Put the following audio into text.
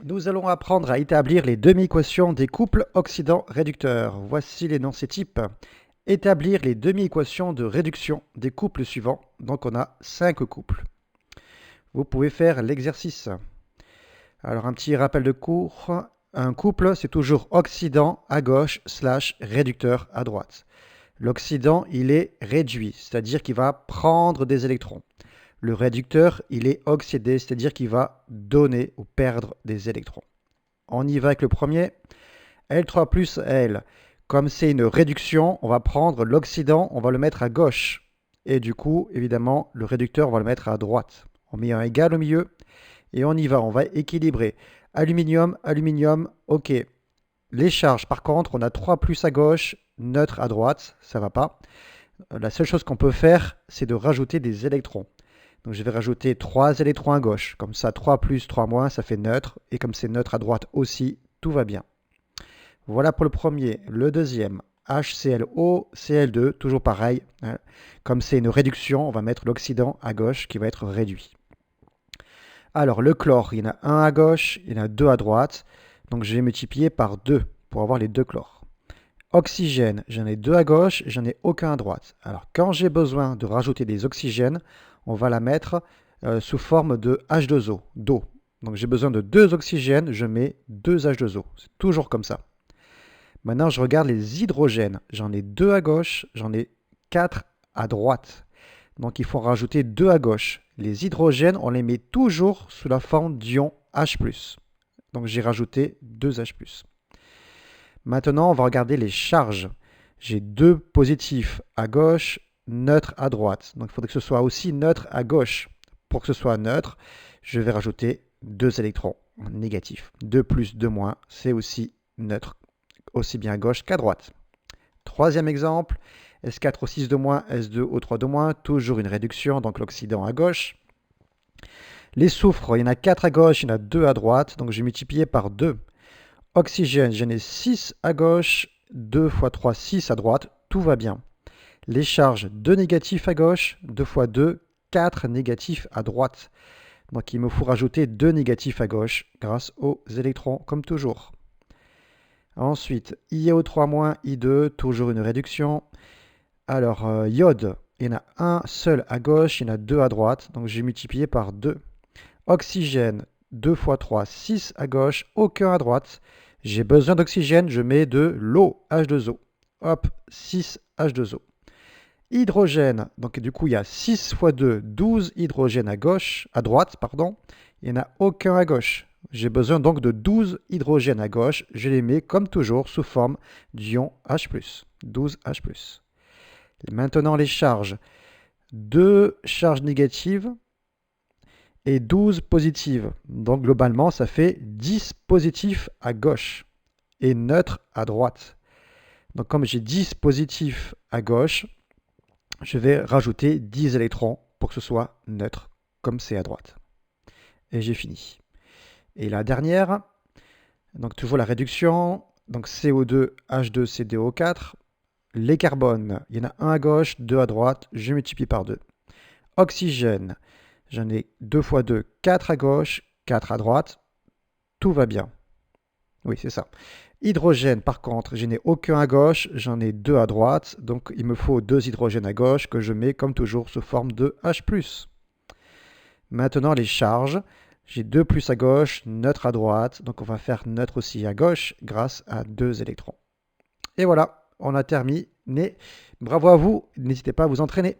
Nous allons apprendre à établir les demi-équations des couples oxydant-réducteurs. Voici l'énoncé type. Établir les demi-équations de réduction des couples suivants. Donc on a 5 couples. Vous pouvez faire l'exercice. Alors un petit rappel de cours. Un couple, c'est toujours oxydant à gauche / réducteur à droite. L'oxydant, il est réduit, c'est-à-dire qu'il va prendre des électrons. Le réducteur, il est oxydé, c'est-à-dire qu'il va donner ou perdre des électrons. On y va avec le premier. L3 plus L. Comme c'est une réduction, on va prendre l'oxydant, on va le mettre à gauche. Et du coup, évidemment, le réducteur, on va le mettre à droite. On met un égal au milieu et on y va. On va équilibrer. Aluminium, aluminium, ok. Les charges, par contre, on a 3 plus à gauche, neutre à droite, ça va pas. La seule chose qu'on peut faire, c'est de rajouter des électrons. Donc je vais rajouter 3 électrons à gauche. Comme ça, 3 plus, 3 moins, ça fait neutre. Et comme c'est neutre à droite aussi, tout va bien. Voilà pour le premier. Le deuxième, HClO, Cl2, toujours pareil. Hein. Comme c'est une réduction, on va mettre l'oxydant à gauche qui va être réduit. Alors le chlore, il y en a un à gauche, il y en a deux à droite. Donc je vais multiplier par 2 pour avoir les deux chlores. Oxygène, j'en ai deux à gauche, j'en ai aucun à droite. Alors quand j'ai besoin de rajouter des oxygènes, on va la mettre sous forme de H2O, d'eau. Donc j'ai besoin de deux oxygènes, je mets deux H2O. C'est toujours comme ça. Maintenant, je regarde les hydrogènes. J'en ai deux à gauche, j'en ai quatre à droite. Donc il faut en rajouter deux à gauche. Les hydrogènes, on les met toujours sous la forme d'ion H+. Donc j'ai rajouté deux H+. Maintenant, on va regarder les charges. J'ai deux positifs à gauche, neutre à droite. Donc il faudrait que ce soit aussi neutre à gauche. Pour que ce soit neutre, je vais rajouter deux électrons négatifs. 2 plus, 2 moins, c'est aussi neutre, aussi bien à gauche qu'à droite. Troisième exemple, S4O6 de moins, S2O3 de moins, toujours une réduction, donc l'oxydant à gauche. Les soufres, il y en a 4 à gauche, il y en a 2 à droite, donc je vais multiplier par 2. Oxygène, j'en ai 6 à gauche, 2 fois 3, 6 à droite, tout va bien. Les charges, 2 négatifs à gauche, 2 fois 2, 4 négatifs à droite. Donc il me faut rajouter 2 négatifs à gauche grâce aux électrons, comme toujours. Ensuite, IaO3-, I2, toujours une réduction. Alors, iode, il y en a un seul à gauche, il y en a deux à droite, donc j'ai multiplié par 2. Oxygène, 2 fois 3, 6 à gauche, aucun à droite. J'ai besoin d'oxygène, je mets de l'eau, H2O. Hop, 6 H2O. Hydrogène, donc du coup il y a 6 fois 2, 12 hydrogènes à gauche, à droite, pardon. Il n'y en a aucun à gauche. J'ai besoin donc de 12 hydrogènes à gauche. Je les mets comme toujours sous forme d'ion H+, 12H+. Maintenant les charges. 2 charges négatives et 12 positives. Donc globalement, ça fait 10 positifs à gauche et neutre à droite. Donc comme j'ai 10 positifs à gauche, je vais rajouter 10 électrons pour que ce soit neutre, comme c'est à droite. Et j'ai fini. Et la dernière, donc toujours la réduction, donc CO2, H2, CdO4. Les carbones, il y en a un à gauche, deux à droite, je multiplie par 2. Oxygène, j'en ai 2 fois 2, 4 à gauche, 4 à droite, tout va bien. Oui, c'est ça. Hydrogène, par contre, je n'ai aucun à gauche, j'en ai 2 à droite, donc il me faut 2 hydrogènes à gauche que je mets comme toujours sous forme de H+. Maintenant, les charges, j'ai 2 plus à gauche, neutre à droite, donc on va faire neutre aussi à gauche grâce à 2 électrons. Et voilà, on a terminé. Bravo à vous, n'hésitez pas à vous entraîner.